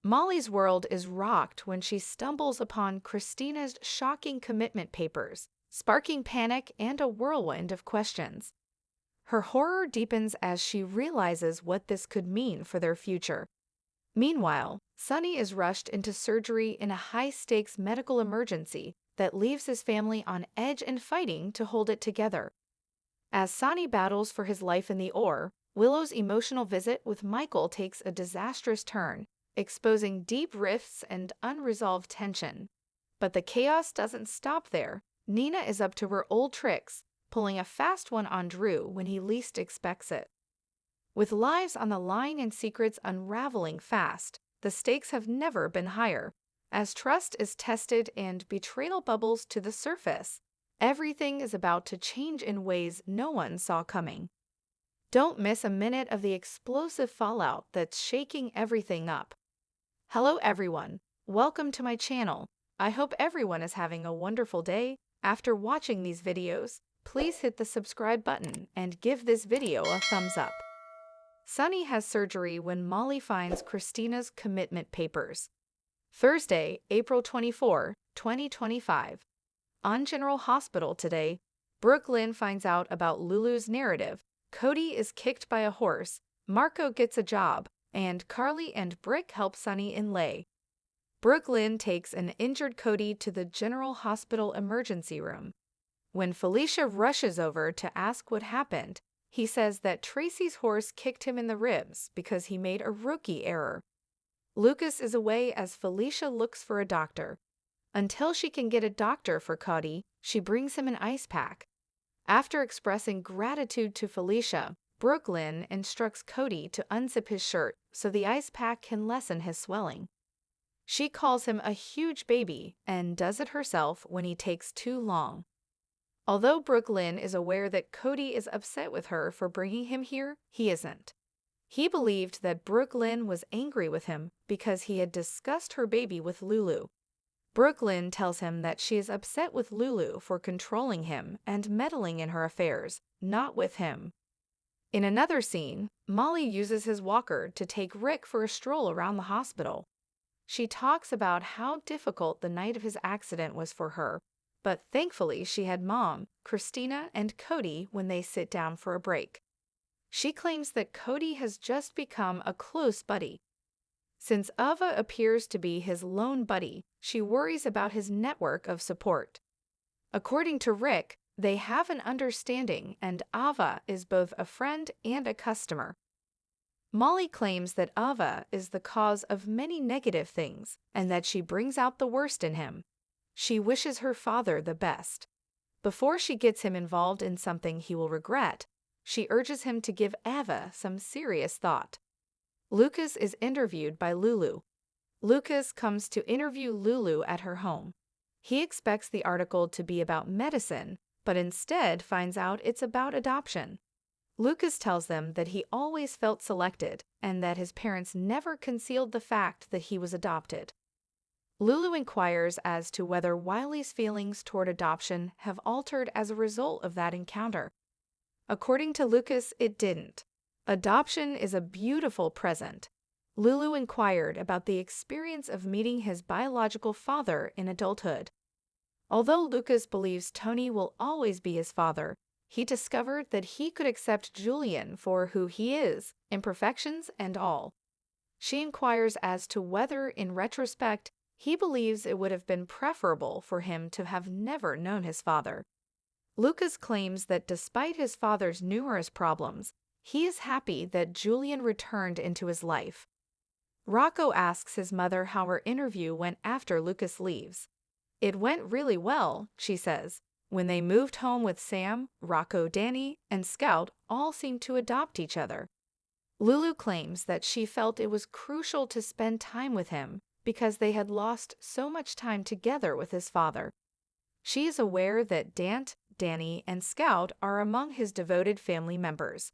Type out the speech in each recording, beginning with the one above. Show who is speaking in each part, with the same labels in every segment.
Speaker 1: Molly's world is rocked when she stumbles upon Kristina's shocking commitment papers, sparking panic and a whirlwind of questions. Her horror deepens as she realizes what this could mean for their future. Meanwhile, Sonny is rushed into surgery in a high-stakes medical emergency that leaves his family on edge and fighting to hold it together. As Sonny battles for his life in the OR, Willow's emotional visit with Michael takes a disastrous turn, exposing deep rifts and unresolved tension. But the chaos doesn't stop there. Nina is up to her old tricks, pulling a fast one on Drew when he least expects it. With lives on the line and secrets unraveling fast, the stakes have never been higher. As trust is tested and betrayal bubbles to the surface, everything is about to change in ways no one saw coming. Don't miss a minute of the explosive fallout that's shaking everything up. Hello everyone, welcome to my channel. I hope everyone is having a wonderful day. After watching these videos, please hit the subscribe button and give this video a thumbs up. Sonny has surgery when Molly finds Kristina's commitment papers. Thursday, April 24, 2025. On General Hospital today, Brooklyn finds out about Lulu's narrative. Cody is kicked by a horse, Marco gets a job, and Carly and Brick help Sonny inlay. Brooklyn takes an injured Cody to the General Hospital emergency room. When Felicia rushes over to ask what happened, he says that Tracy's horse kicked him in the ribs because he made a rookie error. Lucas is away as Felicia looks for a doctor. Until she can get a doctor for Cody, she brings him an ice pack. After expressing gratitude to Felicia, Brooklyn instructs Cody to unzip his shirt so the ice pack can lessen his swelling. She calls him a huge baby and does it herself when he takes too long. Although Brooklyn is aware that Cody is upset with her for bringing him here, he isn't. He believed that Brooklyn was angry with him because he had discussed her baby with Lulu. Brooklyn tells him that she is upset with Lulu for controlling him and meddling in her affairs, not with him. In another scene, Molly uses his walker to take Rick for a stroll around the hospital. She talks about how difficult the night of his accident was for her, but thankfully she had Mom, Kristina, and Cody when they sit down for a break. She claims that Cody has just become a close buddy. Since Ava appears to be his lone buddy, she worries about his network of support. According to Rick, they have an understanding and Ava is both a friend and a customer. Molly claims that Ava is the cause of many negative things and that she brings out the worst in him. She wishes her father the best. Before she gets him involved in something he will regret, she urges him to give Ava some serious thought. Lucas is interviewed by Lulu. Lucas comes to interview Lulu at her home. He expects the article to be about medicine, but instead finds out it's about adoption. Lucas tells them that he always felt selected and that his parents never concealed the fact that he was adopted. Lulu inquires as to whether Wiley's feelings toward adoption have altered as a result of that encounter. According to Lucas, it didn't. Adoption is a beautiful present. Lulu inquired about the experience of meeting his biological father in adulthood. Although Lucas believes Tony will always be his father, he discovered that he could accept Julian for who he is, imperfections and all. She inquires as to whether, in retrospect, he believes it would have been preferable for him to have never known his father. Lucas claims that despite his father's numerous problems, he is happy that Julian returned into his life. Rocco asks his mother how her interview went after Lucas leaves. It went really well, she says. When they moved home with Sam, Rocco, Danny, and Scout all seemed to adopt each other. Lulu claims that she felt it was crucial to spend time with him because they had lost so much time together with his father. She is aware that Dant, Danny, and Scout are among his devoted family members.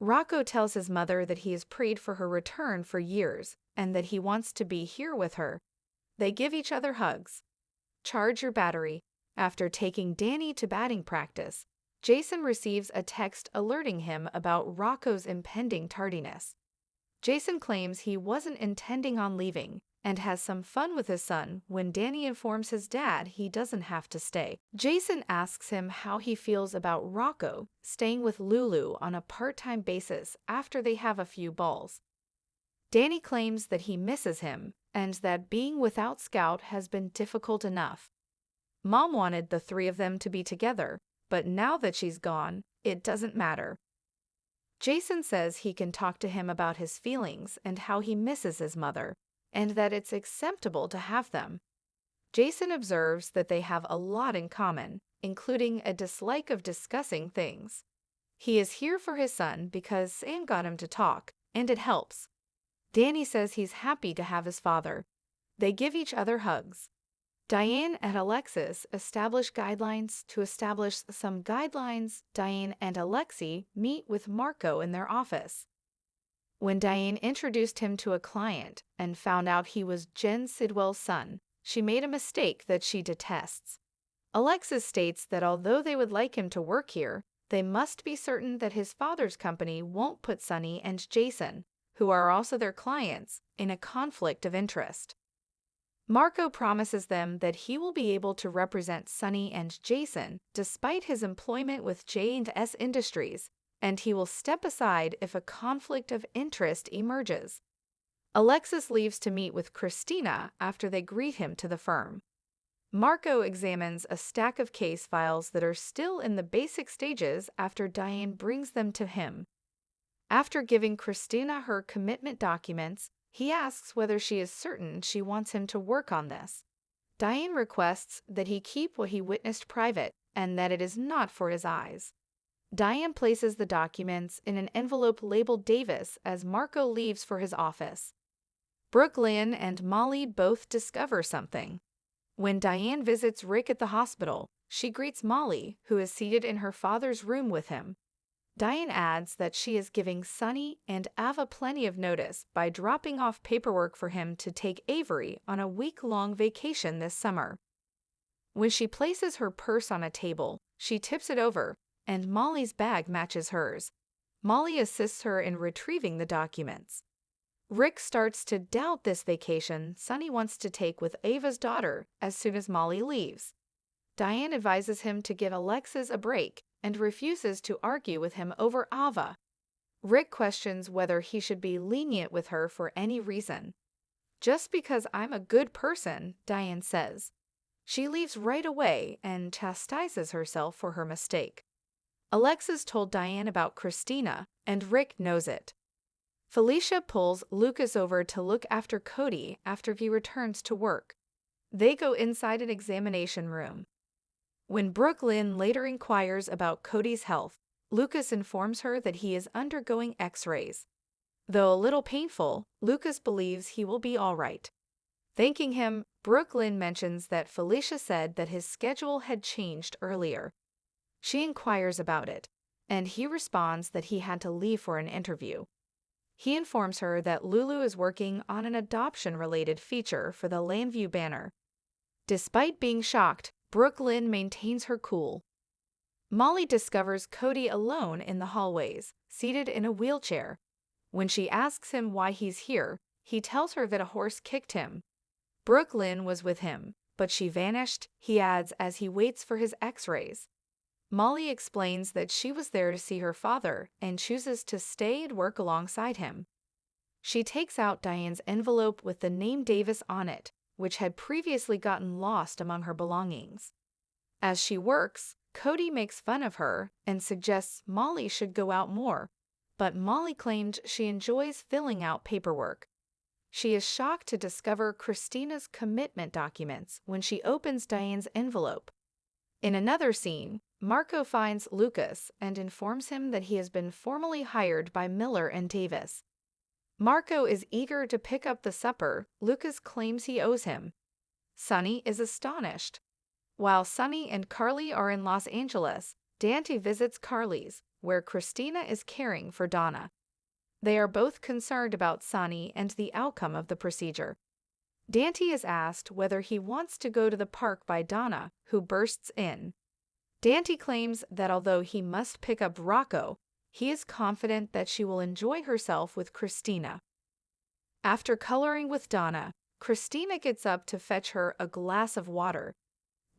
Speaker 1: Rocco tells his mother that he has prayed for her return for years and that he wants to be here with her. They give each other hugs. Charge your battery. After taking Danny to batting practice, Jason receives a text alerting him about Rocco's impending tardiness. Jason claims he wasn't intending on leaving and has some fun with his son when Danny informs his dad he doesn't have to stay. Jason asks him how he feels about Rocco staying with Lulu on a part-time basis after they have a few balls. Danny claims that he misses him and that being without Scout has been difficult enough. Mom wanted the three of them to be together, but now that she's gone, it doesn't matter. Jason says he can talk to him about his feelings and how he misses his mother, and that it's acceptable to have them. Jason observes that they have a lot in common, including a dislike of discussing things. He is here for his son because Sam got him to talk, and it helps. Danny says he's happy to have his father. They give each other hugs. Diane and Alexis establish guidelines. Diane and Alexi meet with Marco in their office. When Diane introduced him to a client and found out he was Jen Sidwell's son, she made a mistake that she detests. Alexis states that although they would like him to work here, they must be certain that his father's company won't put Sonny and Jason, who are also their clients, in a conflict of interest. Marco promises them that he will be able to represent Sonny and Jason despite his employment with J&S Industries, and he will step aside if a conflict of interest emerges. Alexis leaves to meet with Kristina after they greet him to the firm. Marco examines a stack of case files that are still in the basic stages after Diane brings them to him. After giving Kristina her commitment documents, he asks whether she is certain she wants him to work on this. Diane requests that he keep what he witnessed private and that it is not for his eyes. Diane places the documents in an envelope labeled Davis as Marco leaves for his office. Brooklyn and Molly both discover something. When Diane visits Rick at the hospital, she greets Molly, who is seated in her father's room with him. Diane adds that she is giving Sonny and Ava plenty of notice by dropping off paperwork for him to take Avery on a week-long vacation this summer. When she places her purse on a table, she tips it over, and Molly's bag matches hers. Molly assists her in retrieving the documents. Rick starts to doubt this vacation Sonny wants to take with Ava's daughter as soon as Molly leaves. Diane advises him to give Alexis a break and refuses to argue with him over Ava. Rick questions whether he should be lenient with her for any reason. Just because I'm a good person, Diane says. She leaves right away and chastises herself for her mistake. Alexis told Diane about Kristina, and Rick knows it. Felicia pulls Lucas over to look after Cody after he returns to work. They go inside an examination room. When Brooklyn later inquires about Cody's health, Lucas informs her that he is undergoing X-rays. Though a little painful, Lucas believes he will be all right. Thanking him, Brooklyn mentions that Felicia said that his schedule had changed earlier. She inquires about it, and he responds that he had to leave for an interview. He informs her that Lulu is working on an adoption-related feature for the Landview banner. Despite being shocked, Brooklyn maintains her cool. Molly discovers Cody alone in the hallways, seated in a wheelchair. When she asks him why he's here, he tells her that a horse kicked him. Brooklyn was with him, but she vanished, he adds as he waits for his X-rays. Molly explains that she was there to see her father and chooses to stay and work alongside him. She takes out Diane's envelope with the name Davis on it, which had previously gotten lost among her belongings. As she works, Cody makes fun of her and suggests Molly should go out more, but Molly claimed she enjoys filling out paperwork. She is shocked to discover Kristina's commitment documents when she opens Diane's envelope. In another scene, Marco finds Lucas and informs him that he has been formally hired by Miller and Davis. Marco is eager to pick up the supper Lucas claims he owes him. Sonny is astonished. While Sonny and Carly are in Los Angeles, Dante visits Carly's, where Kristina is caring for Donna. They are both concerned about Sonny and the outcome of the procedure. Dante is asked whether he wants to go to the park by Donna, who bursts in. Dante claims that although he must pick up Rocco, he is confident that she will enjoy herself with Kristina. After coloring with Donna, Kristina gets up to fetch her a glass of water.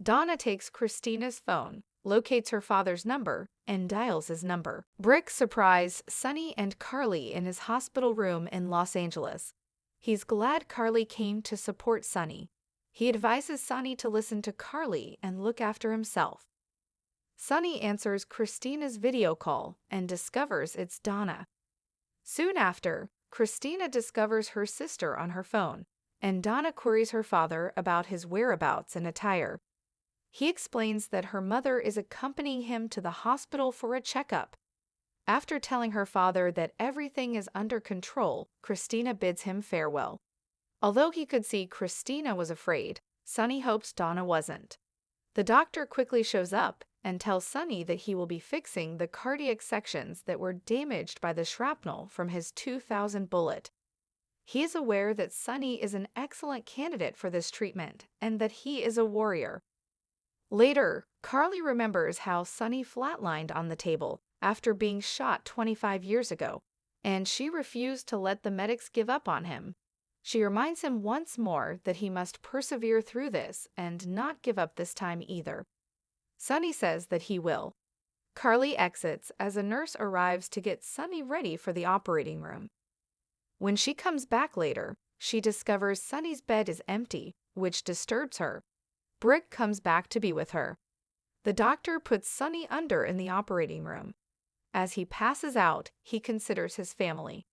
Speaker 1: Donna takes Kristina's phone, locates her father's number, and dials his number. Brick surprises Sonny and Carly in his hospital room in Los Angeles. He's glad Carly came to support Sonny. He advises Sonny to listen to Carly and look after himself. Sonny answers Kristina's video call and discovers it's Donna. Soon after, Kristina discovers her sister on her phone, and Donna queries her father about his whereabouts and attire. He explains that her mother is accompanying him to the hospital for a checkup. After telling her father that everything is under control, Kristina bids him farewell. Although he could see Kristina was afraid, Sonny hopes Donna wasn't. The doctor quickly shows up and tells Sonny that he will be fixing the cardiac sections that were damaged by the shrapnel from his 2000 bullet. He is aware that Sonny is an excellent candidate for this treatment and that he is a warrior. Later, Carly remembers how Sonny flatlined on the table after being shot 25 years ago, and she refused to let the medics give up on him. She reminds him once more that he must persevere through this and not give up this time either. Sonny says that he will. Carly exits as a nurse arrives to get Sonny ready for the operating room. When she comes back later, she discovers Sonny's bed is empty, which disturbs her. Brick comes back to be with her. The doctor puts Sonny under in the operating room. As he passes out, he considers his family.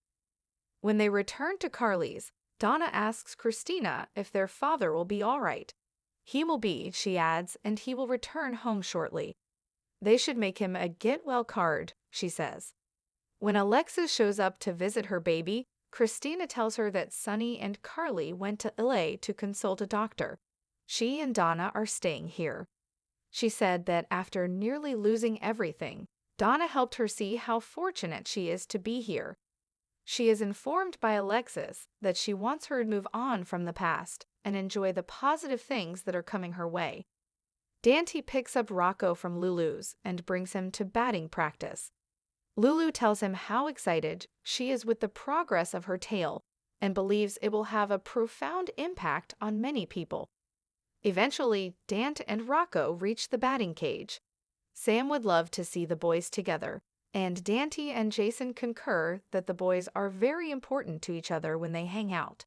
Speaker 1: When they return to Carly's, Donna asks Kristina if their father will be all right. He will be, she adds, and he will return home shortly. They should make him a get-well card, she says. When Alexis shows up to visit her baby, Kristina tells her that Sonny and Carly went to LA to consult a doctor. She and Donna are staying here. She said that after nearly losing everything, Donna helped her see how fortunate she is to be here. She is informed by Alexis that she wants her to move on from the past and enjoy the positive things that are coming her way. Dante picks up Rocco from Lulu's and brings him to batting practice. Lulu tells him how excited she is with the progress of her tale and believes it will have a profound impact on many people. Eventually, Dante and Rocco reach the batting cage. Sam would love to see the boys together, and Dante and Jason concur that the boys are very important to each other when they hang out.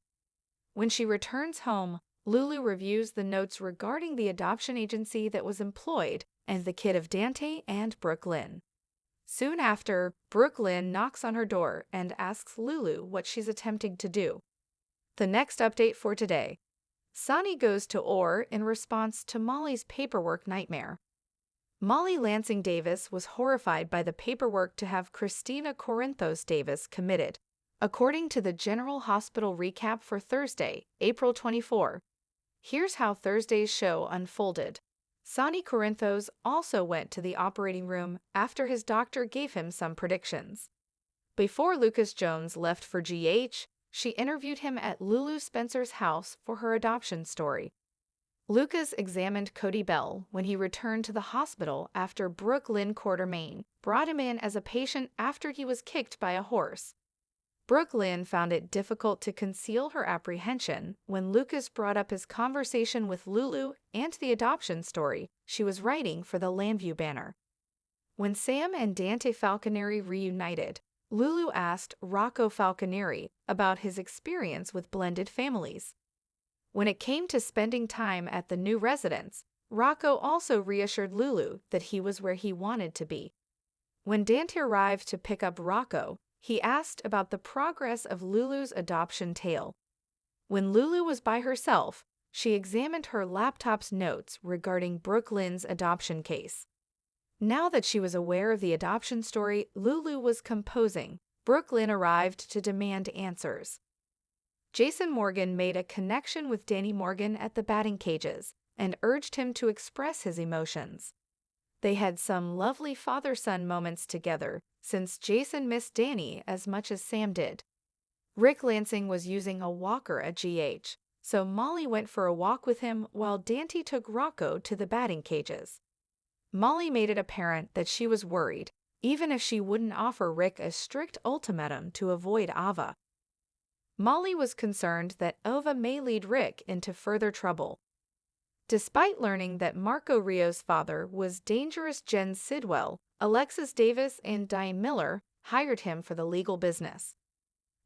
Speaker 1: When she returns home, Lulu reviews the notes regarding the adoption agency that was employed and the kid of Dante and Brooklyn. Soon after, Brooklyn knocks on her door and asks Lulu what she's attempting to do. The next update for today. Sonny goes to OR in response to Molly's paperwork nightmare. Molly Lansing Davis was horrified by the paperwork to have Kristina Corinthos Davis committed, according to the General Hospital recap for Thursday, April 24. Here's how Thursday's show unfolded. Sonny Corinthos also went to the operating room after his doctor gave him some predictions. Before Lucas Jones left for GH, she interviewed him at Lulu Spencer's house for her adoption story. Lucas examined Cody Bell when he returned to the hospital after Brooklyn Quartermain brought him in as a patient after he was kicked by a horse. Brooklyn found it difficult to conceal her apprehension when Lucas brought up his conversation with Lulu and the adoption story she was writing for the Lambview banner. When Sam and Dante Falconeri reunited, Lulu asked Rocco Falconeri about his experience with blended families. When it came to spending time at the new residence, Rocco also reassured Lulu that he was where he wanted to be. When Dante arrived to pick up Rocco, he asked about the progress of Lulu's adoption tale. When Lulu was by herself, she examined her laptop's notes regarding Brooklyn's adoption case. Now that she was aware of the adoption story Lulu was composing, Brooklyn arrived to demand answers. Jason Morgan made a connection with Danny Morgan at the batting cages and urged him to express his emotions. They had some lovely father-son moments together, since Jason missed Danny as much as Sam did. Rick Lansing was using a walker at GH, so Molly went for a walk with him while Dante took Rocco to the batting cages. Molly made it apparent that she was worried, even if she wouldn't offer Rick a strict ultimatum to avoid Ava. Molly was concerned that Ova may lead Rick into further trouble. Despite learning that Marco Rio's father was dangerous Jen Sidwell, Alexis Davis and Diane Miller hired him for the legal business.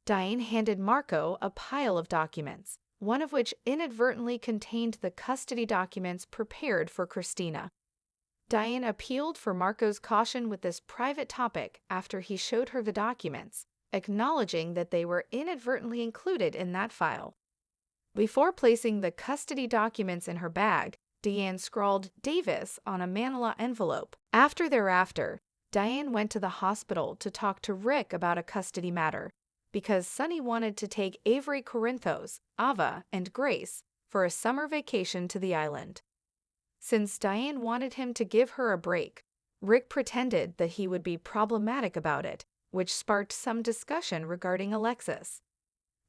Speaker 1: Diane handed Marco a pile of documents, one of which inadvertently contained the custody documents prepared for Kristina. Diane appealed for Marco's caution with this private topic after he showed her the documents, acknowledging that they were inadvertently included in that file. Before placing the custody documents in her bag, Diane scrawled Davis on a manila envelope. Thereafter, Diane went to the hospital to talk to Rick about a custody matter, because Sonny wanted to take Avery Corinthos, Ava, and Grace for a summer vacation to the island. Since Diane wanted him to give her a break, Rick pretended that he would be problematic about it, which sparked some discussion regarding Alexis.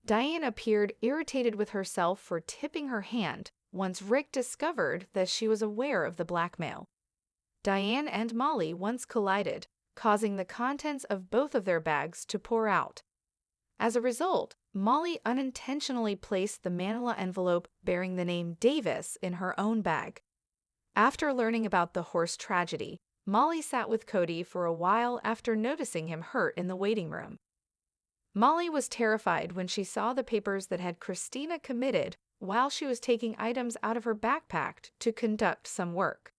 Speaker 1: Diane appeared irritated with herself for tipping her hand once Rick discovered that she was aware of the blackmail. Diane and Molly once collided, causing the contents of both of their bags to pour out. As a result, Molly unintentionally placed the manila envelope bearing the name Davis in her own bag. After learning about the horse tragedy, Molly sat with Cody for a while after noticing him hurt in the waiting room. Molly was terrified when she saw the papers that had Kristina committed while she was taking items out of her backpack to conduct some work.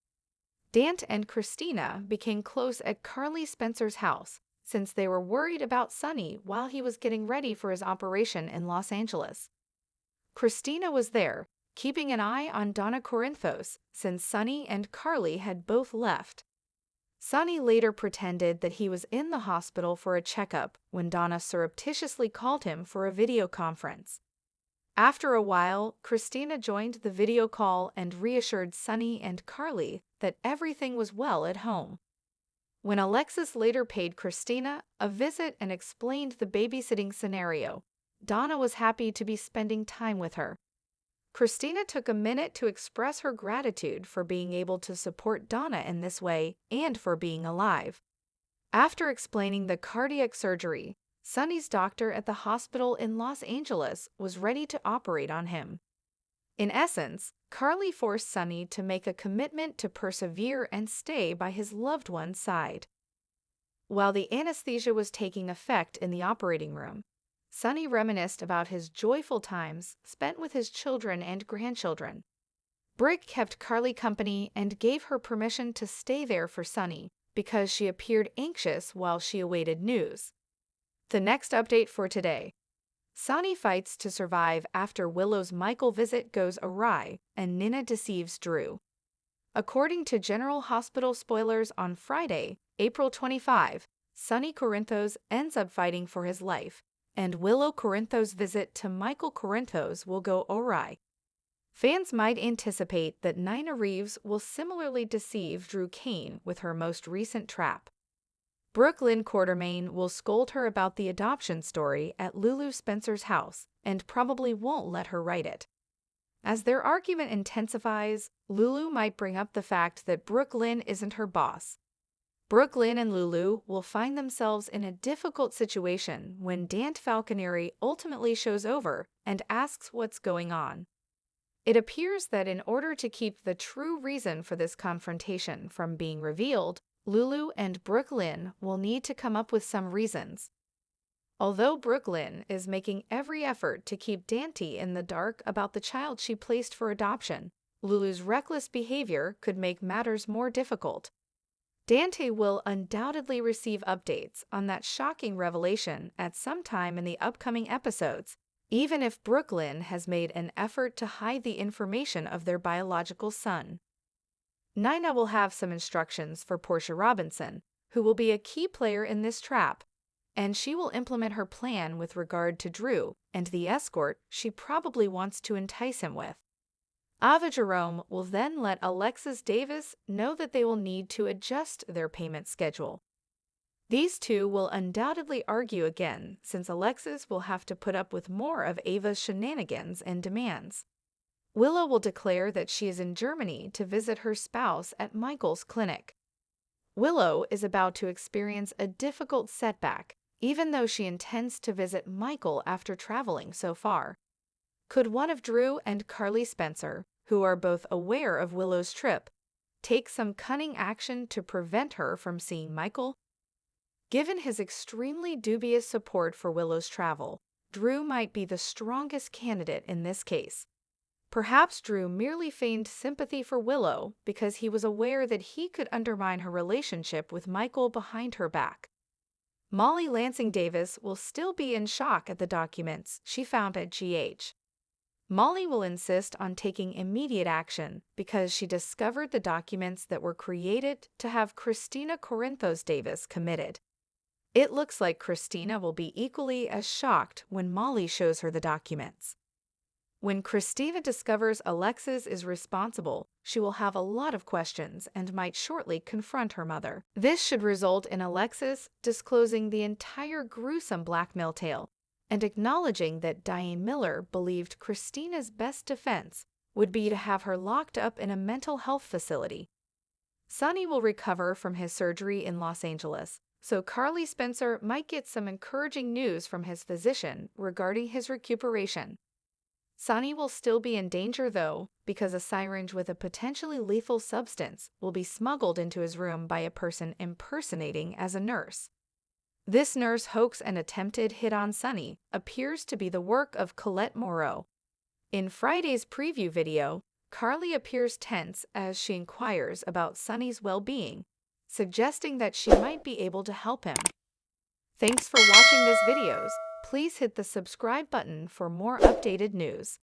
Speaker 1: Dant and Kristina became close at Carly Spencer's house since they were worried about Sonny while he was getting ready for his operation in Los Angeles. Kristina was there, keeping an eye on Donna Corinthos since Sonny and Carly had both left. Sonny later pretended that he was in the hospital for a checkup when Donna surreptitiously called him for a video conference. After a while, Kristina joined the video call and reassured Sonny and Carly that everything was well at home. When Alexis later paid Kristina a visit and explained the babysitting scenario, Donna was happy to be spending time with her. Kristina took a minute to express her gratitude for being able to support Donna in this way and for being alive. After explaining the cardiac surgery, Sonny's doctor at the hospital in Los Angeles was ready to operate on him. In essence, Carly forced Sonny to make a commitment to persevere and stay by his loved one's side. While the anesthesia was taking effect in the operating room, Sonny reminisced about his joyful times spent with his children and grandchildren. Brick kept Carly company and gave her permission to stay there for Sonny because she appeared anxious while she awaited news. The next update for today. Sonny fights to survive after Willow's Michael visit goes awry and Nina deceives Drew. According to General Hospital spoilers on Friday, April 25, Sonny Corinthos ends up fighting for his life, and Willow Corinthos' visit to Michael Corinthos will go awry. Fans might anticipate that Nina Reeves will similarly deceive Drew Kane with her most recent trap. Brooklyn Quartermain will scold her about the adoption story at Lulu Spencer's house and probably won't let her write it. As their argument intensifies, Lulu might bring up the fact that Brooklyn isn't her boss. Brooklyn and Lulu will find themselves in a difficult situation when Dant Falconeri ultimately shows over and asks what's going on. It appears that in order to keep the true reason for this confrontation from being revealed, Lulu and Brooklyn will need to come up with some reasons. Although Brooklyn is making every effort to keep Dante in the dark about the child she placed for adoption, Lulu's reckless behavior could make matters more difficult. Dante will undoubtedly receive updates on that shocking revelation at some time in the upcoming episodes, even if Brooklyn has made an effort to hide the information of their biological son. Nina will have some instructions for Portia Robinson, who will be a key player in this trap, and she will implement her plan with regard to Drew and the escort she probably wants to entice him with. Ava Jerome will then let Alexis Davis know that they will need to adjust their payment schedule. These two will undoubtedly argue again, since Alexis will have to put up with more of Ava's shenanigans and demands. Willow will declare that she is in Germany to visit her spouse at Michael's clinic. Willow is about to experience a difficult setback even though she intends to visit Michael after traveling so far. Could one of Drew and Carly Spencer, who are both aware of Willow's trip, take some cunning action to prevent her from seeing Michael? Given his extremely dubious support for Willow's travel, Drew might be the strongest candidate in this case. Perhaps Drew merely feigned sympathy for Willow because he was aware that he could undermine her relationship with Michael behind her back. Molly Lansing Davis will still be in shock at the documents she found at GH. Molly will insist on taking immediate action because she discovered the documents that were created to have Kristina Corinthos Davis committed. It looks like Kristina will be equally as shocked when Molly shows her the documents. When Kristina discovers Alexis is responsible, she will have a lot of questions and might shortly confront her mother. This should result in Alexis disclosing the entire gruesome blackmail tale and acknowledging that Diane Miller believed Kristina's best defense would be to have her locked up in a mental health facility. Sonny will recover from his surgery in Los Angeles, so Carly Spencer might get some encouraging news from his physician regarding his recuperation. Sonny will still be in danger, though, because a syringe with a potentially lethal substance will be smuggled into his room by a person impersonating as a nurse. This nurse hoax and attempted hit on Sonny appears to be the work of Colette Moreau. In Friday's preview video, Carly appears tense as she inquires about Sonny's well-being, suggesting that she might be able to help him. Thanks for watching this videos. Please hit the subscribe button for more updated news.